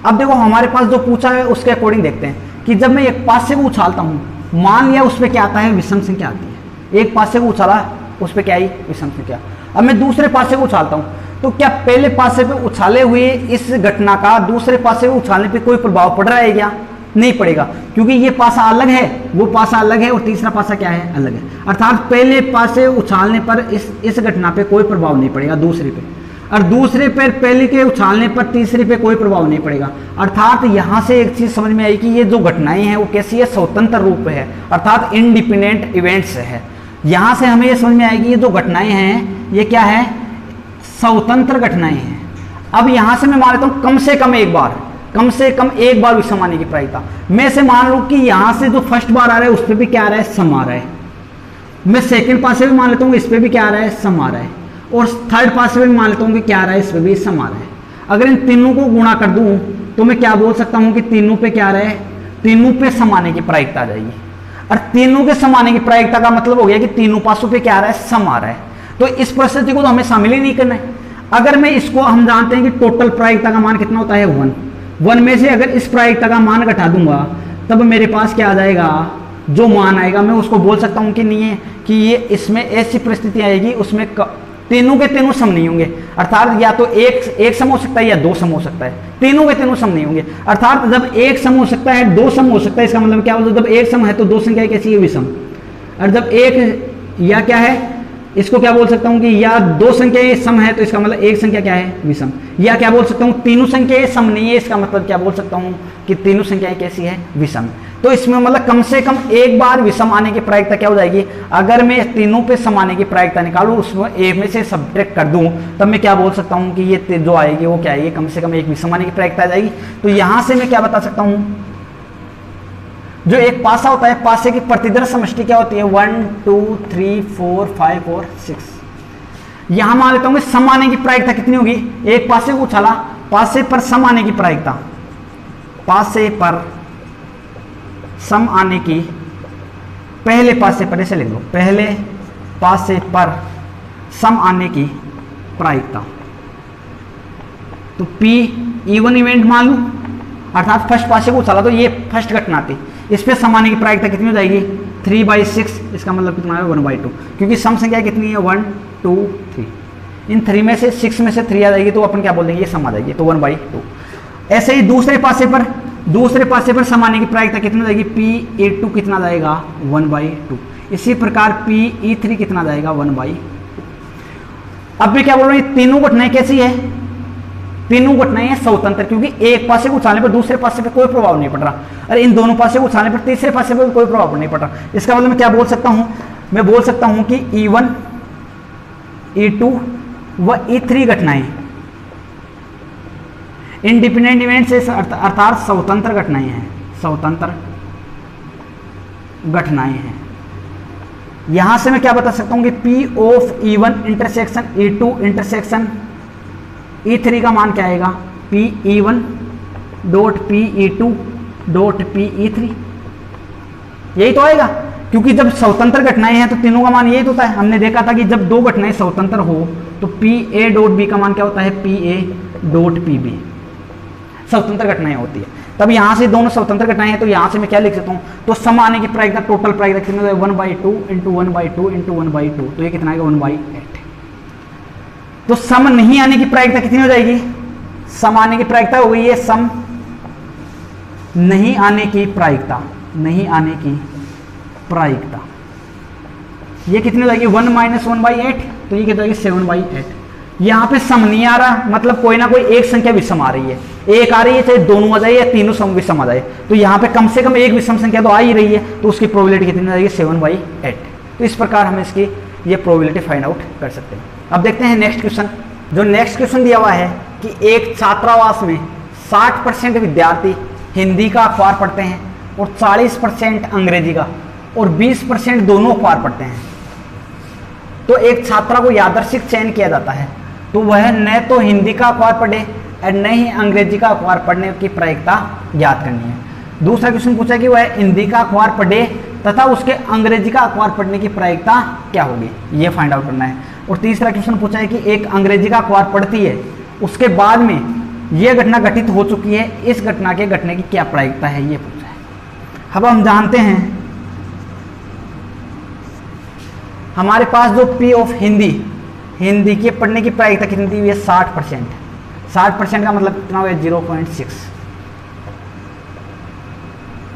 अब देखो हमारे पास जो पूछा है उसके अकॉर्डिंग देखते हैं कि जब मैं एक पासे को उछालता हूँ, मान लिया उस पर क्या आता है, विषम संख्या आती है। एक पासे को उछाला, उस पर क्या आई, विषम संख्या। अब मैं दूसरे पासे को उछालता हूँ, तो क्या पहले पासे पे उछाले हुए इस घटना का दूसरे पासे को उछालने पे कोई प्रभाव पड़ रहा है क्या, नहीं पड़ेगा, क्योंकि ये पासा अलग है, वो पासा अलग है और तीसरा पासा क्या है, अलग है। अर्थात पहले पासे उछालने पर इस घटना पे कोई प्रभाव नहीं पड़ेगा दूसरे पे, और दूसरे पर पहले के उछालने पर तीसरे पे कोई प्रभाव नहीं पड़ेगा। अर्थात यहाँ से एक चीज समझ में आई कि ये जो घटनाएं हैं वो कैसी है, स्वतंत्र रूप है, अर्थात इंडिपेंडेंट इवेंट्स है। यहाँ से हमें ये समझ में आएगी ये जो घटनाएं हैं ये क्या है, स्वतंत्र घटनाएं हैं। अब यहाँ से मैं मान लेता हूँ कम से कम एक बार, कम से कम एक बार विषम आने की प्रायिकता। मैं से मान लूँ कि यहाँ से जो फर्स्ट बार आ रहा है उस पर भी क्या आ रहा है, सम आ रहा है। मैं सेकंड पास से भी मान लेता हूँ इस पर भी क्या आ रहा है, सम आ रहा है, और थर्ड पास से भी मान लेता हूँ कि क्या आ रहा है, इस पर भी सम आ रहा है। अगर इन तीनों को गुणा कर दूँ तो मैं क्या बोल सकता हूँ कि तीनों पे क्या आ रहा है, तीनों पे सम आने की प्रायिकता आ जाएगी। और तीनों के सम आने की प्रायिकता का मतलब हो गया कि तीनों पासों पे क्या आ रहा है, सम आ रहा है। तो इस परिस्थिति को तो हमें शामिल ही नहीं करना है। अगर मैं इसको, हम जानते हैं कि टोटल प्रायिकता का मान कितना होता है, 1 में से अगर इस प्रायिकता का मान घटा दूंगा तब मेरे पास क्या आ जाएगा, जो मान आएगा मैं उसको बोल सकता हूँ कि नहीं है कि ये इसमें ऐसी परिस्थिति आएगी उसमें तीनों के तीनों सम नहीं होंगे। अर्थात या तो एक सम हो सकता है या 2 सम हो सकता है, तीनों के तीनों सम नहीं होंगे। अर्थात जब एक सम हो सकता है, 2 सम हो सकता है, इसका मतलब क्या होता है, जब एक सम है तो 2 संख्या कैसी है, विषम। और जब एक या क्या है, इसको क्या बोल सकता हूँ कि या 2 संख्याएं सम है तो इसका मतलब एक संख्या क्या है, विषम। या क्या बोल सकता हूँ, तीनों संख्याएं सम नहीं है, इसका मतलब क्या बोल सकता हूँ कि तीनों संख्याएं कैसी है, विषम। तो इसमें मतलब कम से कम एक बार विषम आने की प्रायिकता क्या हो जाएगी। अगर मैं तीनों पे सम आने की प्रायिकता निकालूं, उसमें एक में से सब्ट्रैक्ट कर दूं, तब मैं क्या बोल सकता हूं कि ये जो आएगी वो क्या आएगी, कम से कम एक विषम आने की प्रायिकता आ जाएगी। तो यहां से मैं क्या बता सकता हूं, जो एक पासा होता है, पासे की प्रतिदर्श समष्टि क्या होती है, 1 2 3 4 5 और 6। यहां मान लेता हूं सम आने की प्रायिकता कितनी होगी, एक पासे को उछाला, पासे पर सम आने की प्रायिकता, पासे पर सम आने की, पहले पासे पर ऐसे लिख लो, पहले पासे पर सम आने की प्रायिकता। तो PE1 इवेंट मान लूं, अर्थात फर्स्ट पासे को उछाला तो ये फर्स्ट घटना थी, इस पे सम आने की प्रायिकता कितनी हो जाएगी, 3/6। इसका मतलब कितना है, 1/2, क्योंकि सम संख्या कितनी है, 1 2 3। इन 3 में से 6 में से 3 आ जाएगी तो अपन क्या बोल देंगे, ये सम आ जाएगी, तो 1/2। ऐसे ही दूसरे पासे पर दूसरे पासे पर सम आने की प्रायिकता कितना जाएगी, P(A2) कितना जाएगा 1/2। इसी प्रकार P(E3) कितना जाएगा 1/2। अब मैं क्या बोल रहा हूँ, तीनों घटनाएं कैसी है, तीनों घटनाएं हैं स्वतंत्र, क्योंकि एक पासे को उछालने पर दूसरे पासे पे कोई प्रभाव नहीं पड़ रहा, और इन दोनों पासे को उछालने पर तीसरे पासे पे कोई प्रभाव नहीं पड़ रहा। इसका मतलब मैं क्या बोल सकता हूं, मैं बोल सकता हूं कि E1, E2 व E3 घटनाएं इंडिपेंडेंट इवेंट से अर्थात स्वतंत्र घटनाएं हैं, स्वतंत्र घटनाएं हैं। यहां से मैं क्या बता सकता हूं कि P of E1 intersection E2 intersection E3 का मान क्या आएगा, P(E1) dot P(E2) dot P(E3), यही तो आएगा, क्योंकि जब स्वतंत्र घटनाएं हैं तो तीनों का मान यही तो होता है। हमने देखा था कि जब दो घटनाएं स्वतंत्र हो तो PA डॉट B का मान क्या होता है, PA डॉट PB, स्वतंत्र घटनाएं होती है। तब यहां से दोनों स्वतंत्र घटनाएं हैं, तो यहां से मैं क्या लिख सकता हूं, तो सम आने की प्रायिकता, टोटल प्रायिकता कितनी है, 1/2 इंटू 1/2 इंटू 1/2, तो ये कितना आएगा 1/8। तो सम नहीं आने की प्रायिकता कितनी हो जाएगी, सम आने की प्रायिकता हो गई है, सम नहीं आने की प्रायिकता, नहीं आने की प्रायिकता ये कितनी हो जाएगी 1 - 1/8, तो ये कितना हो जाएगी 7/8। यहां पे सम नहीं आ रहा, मतलब कोई ना कोई एक संख्या विषम आ रही है, एक आ रही है, चाहे दोनों आ जाए या तीनों सम विषम आ जाए, तो यहाँ पे कम से कम एक विषम संख्या तो आ ही रही है, तो उसकी प्रोबेबिलिटी कितनी हो जाएगी 7/8। तो इस प्रकार हम इसकी ये प्रोबेबिलिटी फाइंड आउट कर सकते हैं। अब देखते हैं नेक्स्ट क्वेश्चन। जो नेक्स्ट क्वेश्चन दिया हुआ है कि एक छात्रावास में 60% विद्यार्थी हिंदी का अखबार पढ़ते हैं और 40% अंग्रेजी का और 20% दोनों अखबार पढ़ते हैं, तो एक छात्रा को यादृच्छिक चयन किया जाता है, तो वह न तो हिंदी का अखबार पढ़े और न ही अंग्रेजी का अखबार पढ़ने की प्रायिकता ज्ञात करनी है। दूसरा क्वेश्चन पूछा कि वह हिंदी का अखबार पढ़े तथा उसके अंग्रेजी का अखबार पढ़ने की प्रायिकता क्या होगी, ये फाइंड आउट करना है। और तीसरा क्वेश्चन पूछा है कि एक अंग्रेजी का अखबार पढ़ती है, उसके बाद में यह घटना घटित हो चुकी है, इस घटना के घटने की क्या प्रायिकता है, ये पूछा है। अब हम जानते हैं हमारे पास जो P ऑफ हिंदी के पढ़ने की प्रायिकता कितनी दी हुई है 60%। 60% का मतलब कितना हुआ 0.6,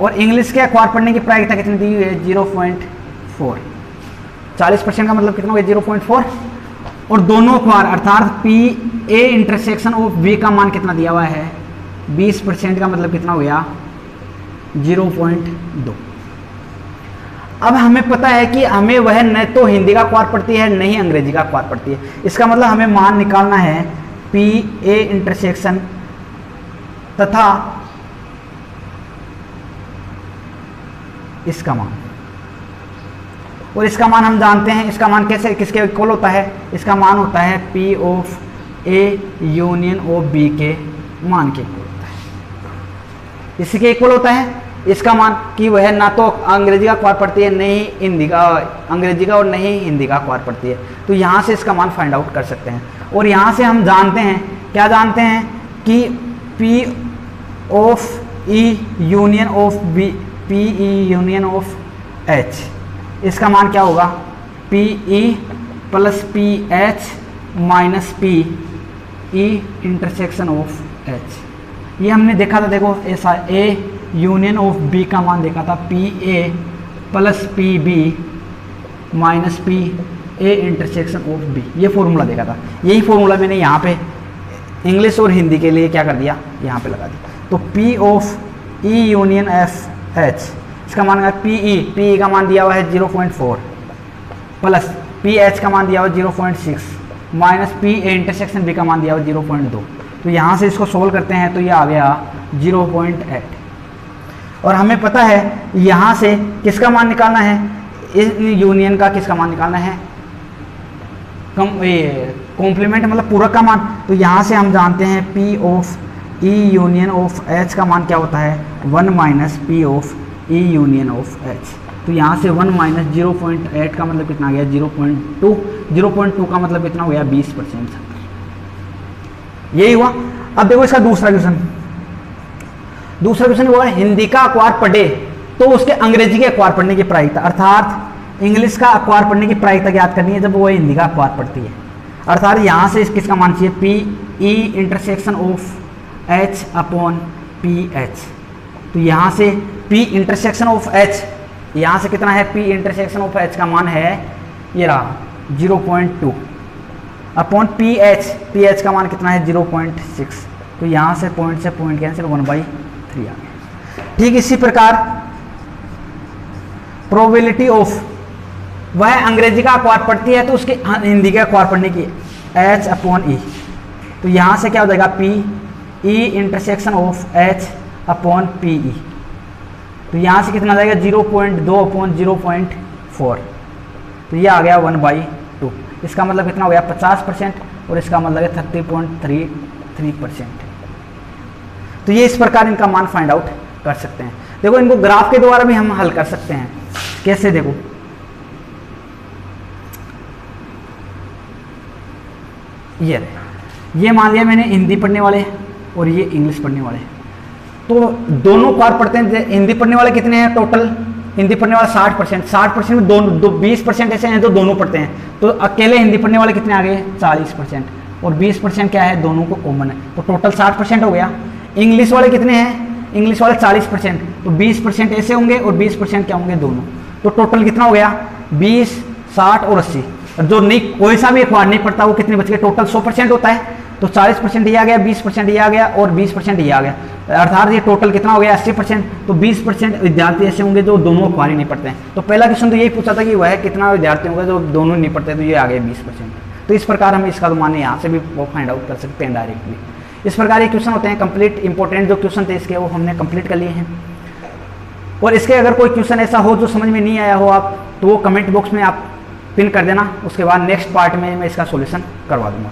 और इंग्लिश के अखबार पढ़ने की प्रायिकता कितनी दी हुई है 0.4। 40% का मतलब कितना हो गया 0.4, और दोनों अखबार अर्थात PA इंटरसेक्शन ऑफ B का मान कितना दिया हुआ है 20%, का मतलब कितना हो गया 0.2। अब हमें पता है कि हमें वह न तो हिंदी का अखबार पढ़ती है न ही अंग्रेजी का अखबार पढ़ती है, इसका मतलब हमें मान निकालना है PA इंटरसेक्शन तथा इसका मान, और इसका मान हम जानते हैं, इसका मान कैसे किसके इक्वल होता है, इसका मान होता है P of A union of B के मान के इक्वल होता है। इसके इक्वल होता है इसका मान कि वह ना तो अंग्रेजी का अखबार पढ़ती है न ही हिंदी का, अंग्रेजी का और न ही हिंदी का अखबार पढ़ती है, तो यहाँ से इसका मान फाइंड आउट कर सकते हैं। और यहाँ से हम जानते हैं, क्या जानते हैं कि P of E union of B, PE union of H, इसका मान क्या होगा PE plus PH minus PE intersection of H। ये हमने देखा था, देखो ऐसा A यूनियन ऑफ B का मान देखा था PA plus PB minus PA intersection of B, ये फॉर्मूला देखा था। यही फॉर्मूला मैंने यहाँ पे इंग्लिश और हिंदी के लिए क्या कर दिया, यहाँ पे लगा दिया। तो P of E union F H, इसका मान है PE का मान दिया हुआ है 0.4 प्लस PH का मान दिया हुआ है 0.6 माइनस PA इंटरसेक्शन B का मान दिया हुआ है 0.2। तो यहाँ से इसको सोल्व करते हैं तो ये आ गया 0.8। और हमें पता है यहाँ से किसका मान निकालना है, इस यूनियन का किसका मान निकालना है, कॉम्प्लीमेंट मतलब पूरक का मान। तो यहाँ से हम जानते हैं P of E union of H का मान क्या होता है 1 minus P of E union of H। तो यहाँ से 1 माइनस 0.8 का मतलब कितना गया 0.2, 0.2 का मतलब कितना हो गया 20%। यही हुआ। अब देखो इसका दूसरा क्वेश्चन हुआ हिंदी का अखबार पढ़े तो उसके अंग्रेजी के अखबार पढ़ने की प्रायिकता, अर्थात इंग्लिश का अखबार पढ़ने की प्रायिकता ज्ञात करनी है जब वो हिंदी का अखबार पढ़ती है। अर्थात यहाँ से किसका मान चाहिए PE intersection of H upon PH, तो यहाँ से P इंटरसेक्शन ऑफ H, यहाँ से कितना है, P इंटरसेक्शन ऑफ H का मान है ये रहा 0.2 अपॉन PH का मान कितना है 0.6, तो यहाँ से पॉइंट कैंसिल 1/3 आ गया। ठीक इसी प्रकार प्रोबेबिलिटी ऑफ, वह अंग्रेजी का अखबार पढ़ती है तो उसके हिंदी का अखबार पढ़ने की H/E, तो यहाँ से क्या हो जाएगा P E intersection of H upon PE, तो यहाँ से कितना आ जाएगा 0.2 अपॉन 0.4, तो ये आ गया 1/2। इसका मतलब कितना हो गया 50% और इसका मतलब है 30.33%। तो ये इस प्रकार इनका मान फाइंड आउट कर सकते हैं। देखो इनको ग्राफ के द्वारा भी हम हल कर सकते हैं। कैसे, देखो ये मान लिया मैंने हिंदी पढ़ने वाले और ये इंग्लिश पढ़ने वाले, तो दोनों पार पढ़ते हैं। हिंदी पढ़ने वाले कितने हैं टोटल, हिंदी पढ़ने वाला 60% में दोनों 20% ऐसे हैं जो दोनों पढ़ते हैं, तो अकेले हिंदी पढ़ने वाले कितने आ गए 40%, और 20% क्या है दोनों को कॉमन है, तो टोटल 60% हो गया। इंग्लिश वाले कितने हैं, इंग्लिश वाले 40%, तो 20% ऐसे होंगे और 20% क्या होंगे दोनों, तो टोटल कितना हो गया 20, 60 और 80। जो नहीं कोई सा भी अखबार नहीं पढ़ता वो कितने बच गए, टोटल 100% होता है, तो 40% ये आ गया, 20% ये आ गया और 20% ये आ गया, अर्थात ये टोटल कितना हो गया 80%। तो 20% विद्यार्थी ऐसे होंगे जो दोनों अखबार ही नहीं पढ़ते हैं। तो पहला क्वेश्चन तो यही पूछा था कि वह कितना विद्यार्थी होगा जो दोनों नहीं पढ़ते, तो ये आ गए 20%। तो इस प्रकार हम इसका मान यहाँ से भी वो फाइंड आउट कर सकते हैं डायरेक्टली। इस प्रकार ये क्वेश्चन होते हैं कंप्लीट। इंपॉर्टेंट जो क्वेश्चन थे इसके वो हमने कंप्लीट कर लिए हैं। और इसके अगर कोई क्वेश्चन ऐसा हो जो समझ में नहीं आया हो आप, तो वो कमेंट बॉक्स में आप पिन कर देना, उसके बाद नेक्स्ट पार्ट में मैं इसका सॉल्यूशन करवा दूंगा।